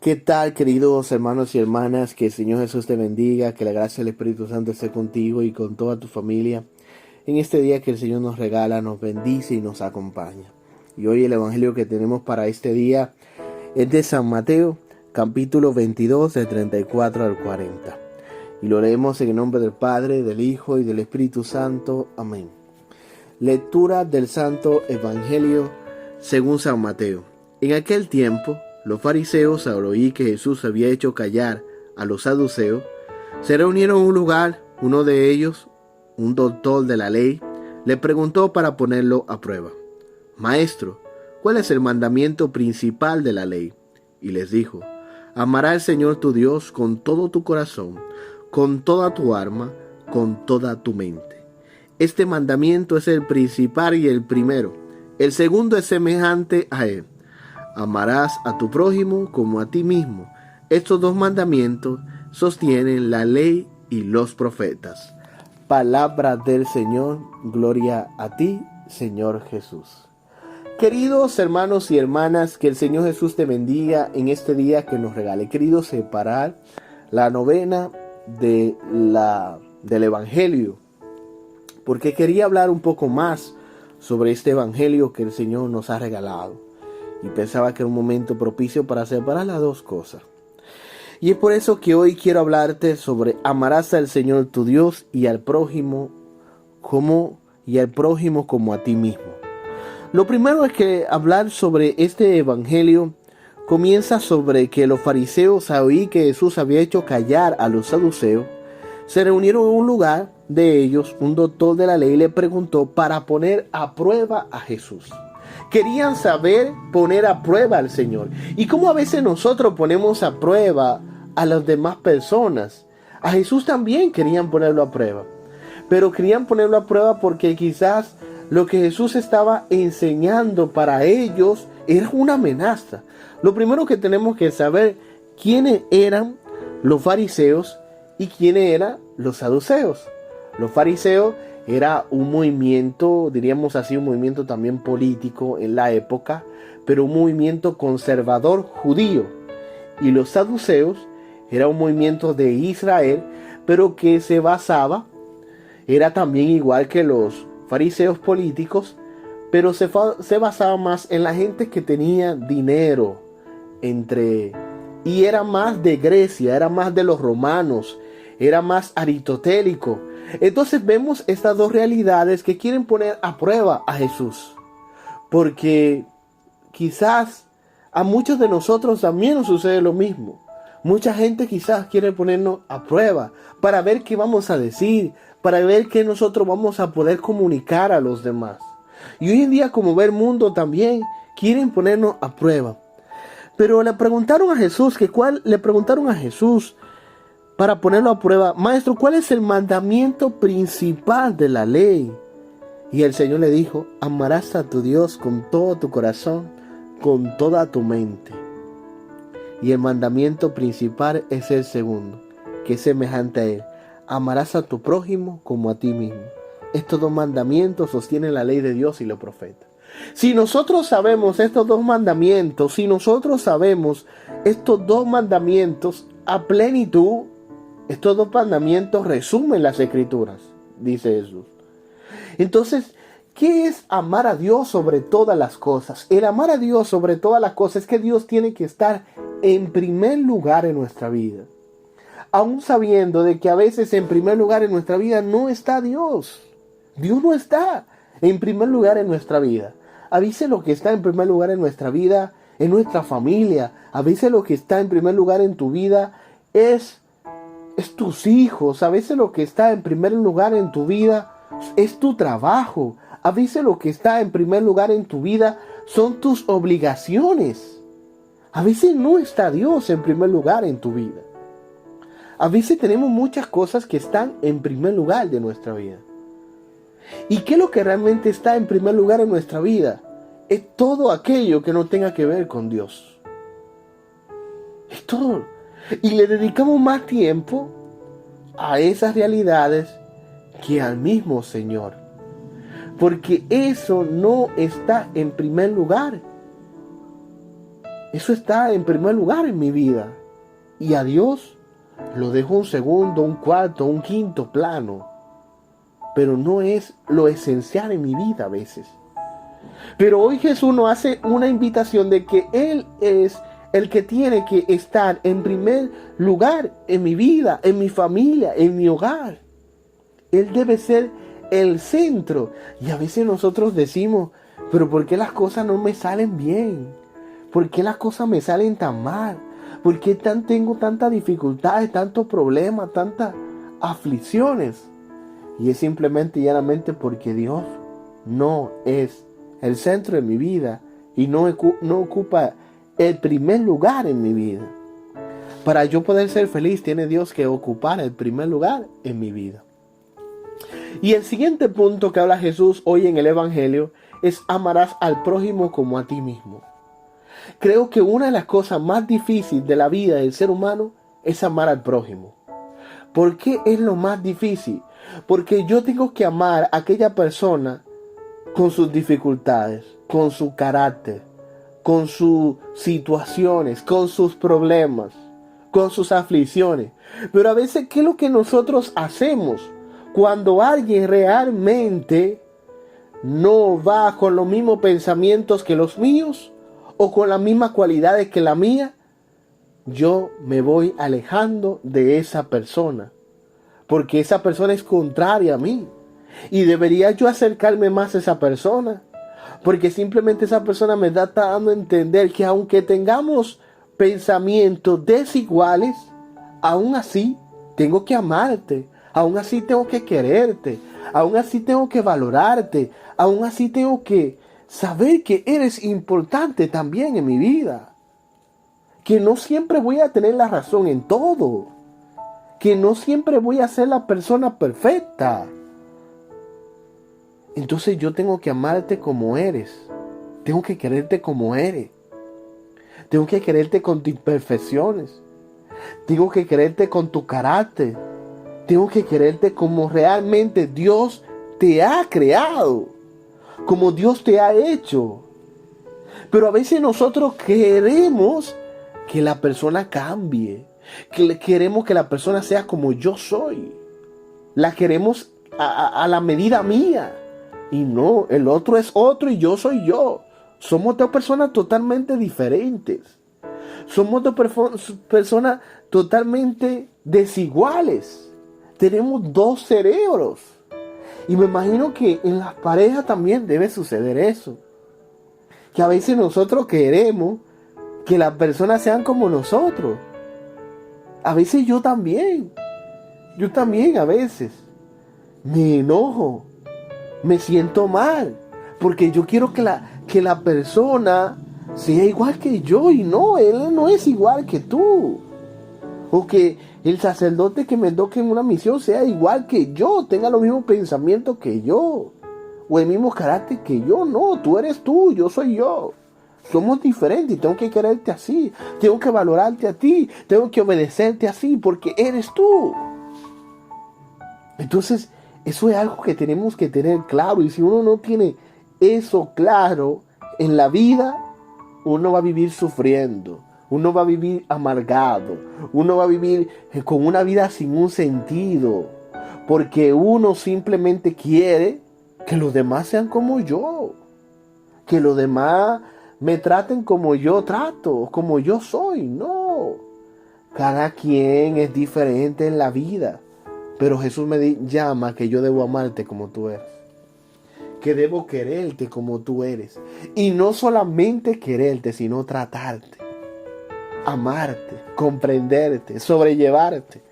¿Qué tal, queridos hermanos y hermanas? Que el Señor Jesús te bendiga, que la gracia del Espíritu Santo esté contigo y con toda tu familia. En este día que el Señor nos regala, nos bendice y nos acompaña. Y hoy el Evangelio que tenemos para este día es de San Mateo, capítulo 22, del 34 al 40. Y lo leemos en el nombre del Padre, del Hijo y del Espíritu Santo. Amén. Lectura del Santo Evangelio según San Mateo. En aquel tiempo, los fariseos, al oír que Jesús había hecho callar a los saduceos, se reunieron en un lugar. Uno de ellos, un doctor de la ley, le preguntó para ponerlo a prueba: Maestro, ¿cuál es el mandamiento principal de la ley? Y les dijo: Amarás al Señor tu Dios con todo tu corazón, con toda tu alma, con toda tu mente. Este mandamiento es el principal y el primero. El segundo es semejante a él: amarás a tu prójimo como a ti mismo. Estos dos mandamientos sostienen la ley y los profetas. Palabra del Señor, gloria a ti, Señor Jesús. Queridos hermanos y hermanas, que el Señor Jesús te bendiga en este día que nos regale. He querido separar la novena del Evangelio, porque quería hablar un poco más sobre este Evangelio que el Señor nos ha regalado. Y pensaba que era un momento propicio para separar las dos cosas. Y es por eso que hoy quiero hablarte sobre amarás al Señor tu Dios y al prójimo como a ti mismo. Lo primero es que hablar sobre este evangelio comienza sobre que los fariseos, al oír que Jesús había hecho callar a los saduceos, se reunieron en un lugar. De ellos, un doctor de la ley le preguntó para poner a prueba a Jesús. Querían saber poner a prueba al Señor. Y cómo a veces nosotros ponemos a prueba a las demás personas. A Jesús también querían ponerlo a prueba. Pero querían ponerlo a prueba porque quizás lo que Jesús estaba enseñando para ellos era una amenaza. Lo primero que tenemos que saber quiénes eran los fariseos y quiénes eran los saduceos. Los fariseos era un movimiento, diríamos así, un movimiento también político en la época, pero un movimiento conservador judío. Y los saduceos era un movimiento de Israel, pero que se basaba, era también igual que los fariseos políticos, pero se basaba más en la gente que tenía dinero, y era más de Grecia, era más de los romanos, era más aristotélico. Entonces vemos estas dos realidades que quieren poner a prueba a Jesús. Porque quizás a muchos de nosotros también nos sucede lo mismo. Mucha gente quizás quiere ponernos a prueba para ver qué vamos a decir, para ver qué nosotros vamos a poder comunicar a los demás. Y hoy en día, como ve el mundo también, quieren ponernos a prueba. Pero le preguntaron a Jesús para ponerlo a prueba: Maestro, ¿cuál es el mandamiento principal de la ley? Y el Señor le dijo: amarás a tu Dios con todo tu corazón, con toda tu mente. Y el mandamiento principal es el segundo, que es semejante a él: amarás a tu prójimo como a ti mismo. Estos dos mandamientos sostienen la ley de Dios y los profetas. Si nosotros sabemos estos dos mandamientos, a plenitud, estos dos mandamientos resumen las Escrituras, dice Jesús. Entonces, ¿qué es amar a Dios sobre todas las cosas? El amar a Dios sobre todas las cosas es que Dios tiene que estar en primer lugar en nuestra vida. Aún sabiendo de que a veces en primer lugar en nuestra vida no está Dios. Dios no está en primer lugar en nuestra vida. A veces lo que está en primer lugar en nuestra vida es nuestra familia. A veces lo que está en primer lugar en tu vida es tus hijos. A veces lo que está en primer lugar en tu vida es tu trabajo. A veces lo que está en primer lugar en tu vida son tus obligaciones. A veces no está Dios en primer lugar en tu vida. A veces tenemos muchas cosas que están en primer lugar de nuestra vida. ¿Y qué es lo que realmente está en primer lugar en nuestra vida? Es todo aquello que no tenga que ver con Dios. Es todo. Y le dedicamos más tiempo a esas realidades que al mismo Señor. Porque eso no está en primer lugar. Eso está en primer lugar en mi vida. Y a Dios lo dejo un segundo, un cuarto, un quinto plano. Pero no es lo esencial en mi vida a veces. Pero hoy Jesús nos hace una invitación de que Él es el que tiene que estar en primer lugar en mi vida, en mi familia, en mi hogar. Él debe ser el centro. Y a veces nosotros decimos, pero ¿por qué las cosas no me salen bien? ¿Por qué las cosas me salen tan mal? ¿Por qué tengo tantas dificultades, tantos problemas, tantas aflicciones? Y es simplemente y llanamente porque Dios no es el centro de mi vida y no ocupa el primer lugar en mi vida. Para yo poder ser feliz, tiene Dios que ocupar el primer lugar en mi vida. Y el siguiente punto que habla Jesús hoy en el Evangelio es: amarás al prójimo como a ti mismo. Creo que una de las cosas más difíciles de la vida del ser humano es amar al prójimo. ¿Por qué es lo más difícil? Porque yo tengo que amar a aquella persona con sus dificultades, con su carácter, con sus situaciones, con sus problemas, con sus aflicciones. Pero a veces, ¿qué es lo que nosotros hacemos cuando alguien realmente no va con los mismos pensamientos que los míos o con las mismas cualidades que la mía? Yo me voy alejando de esa persona, porque esa persona es contraria a mí. Y debería yo acercarme más a esa persona, porque simplemente esa persona me está dando a entender que aunque tengamos pensamientos desiguales, aún así tengo que amarte, aún así tengo que quererte, aún así tengo que valorarte, aún así tengo que saber que eres importante también en mi vida, que no siempre voy a tener la razón en todo, que no siempre voy a ser la persona perfecta. Entonces yo tengo que amarte como eres, tengo que quererte como eres, tengo que quererte con tus imperfecciones, tengo que quererte con tu carácter, tengo que quererte como realmente Dios te ha creado, como Dios te ha hecho. Pero a veces nosotros queremos que la persona cambie, queremos que la persona sea como yo soy, la queremos a la medida mía. Y no, el otro es otro y yo soy yo. Somos dos personas totalmente diferentes. Somos dos personas totalmente desiguales. Tenemos dos cerebros. Y me imagino que en las parejas también debe suceder eso. Que a veces nosotros queremos que las personas sean como nosotros. A veces yo también a veces me enojo. Me siento mal, porque yo quiero que la persona sea igual que yo, y no, él no es igual que tú. O que el sacerdote que me toque en una misión sea igual que yo, tenga los mismos pensamientos que yo, o el mismo carácter que yo. No, tú eres tú, yo soy yo. Somos diferentes y tengo que quererte así, tengo que valorarte a ti, tengo que obedecerte así, porque eres tú. Entonces, eso es algo que tenemos que tener claro. Y si uno no tiene eso claro en la vida, uno va a vivir sufriendo, uno va a vivir amargado, uno va a vivir con una vida sin un sentido, porque uno simplemente quiere que los demás sean como yo, que los demás me traten como yo trato, como yo soy. No, cada quien es diferente en la vida. Pero Jesús me llama que yo debo amarte como tú eres, que debo quererte como tú eres. Y no solamente quererte, sino tratarte, amarte, comprenderte, sobrellevarte,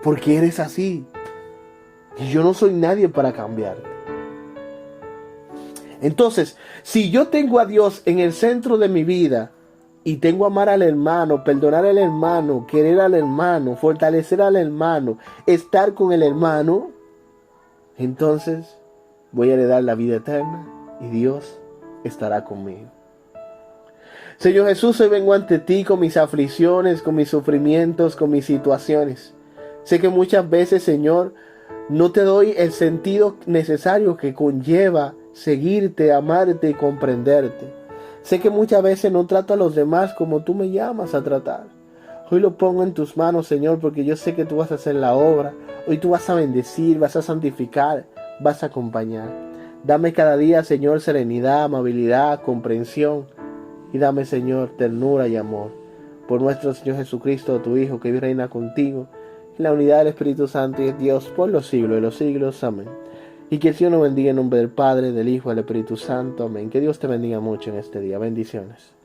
porque eres así. Y yo no soy nadie para cambiarte. Entonces, si yo tengo a Dios en el centro de mi vida, y tengo a amar al hermano, perdonar al hermano, querer al hermano, fortalecer al hermano, estar con el hermano, entonces voy a heredar la vida eterna y Dios estará conmigo. Señor Jesús, hoy vengo ante ti con mis aflicciones, con mis sufrimientos, con mis situaciones. Sé que muchas veces, Señor, no te doy el sentido necesario que conlleva seguirte, amarte y comprenderte. Sé que muchas veces no trato a los demás como tú me llamas a tratar. Hoy lo pongo en tus manos, Señor, porque yo sé que tú vas a hacer la obra. Hoy tú vas a bendecir, vas a santificar, vas a acompañar. Dame cada día, Señor, serenidad, amabilidad, comprensión. Y dame, Señor, ternura y amor. Por nuestro Señor Jesucristo, tu Hijo, que vive y reina contigo, en la unidad del Espíritu Santo y es Dios por los siglos de los siglos. Amén. Y que el Señor nos bendiga en nombre del Padre, del Hijo y del Espíritu Santo. Amén. Que Dios te bendiga mucho en este día. Bendiciones.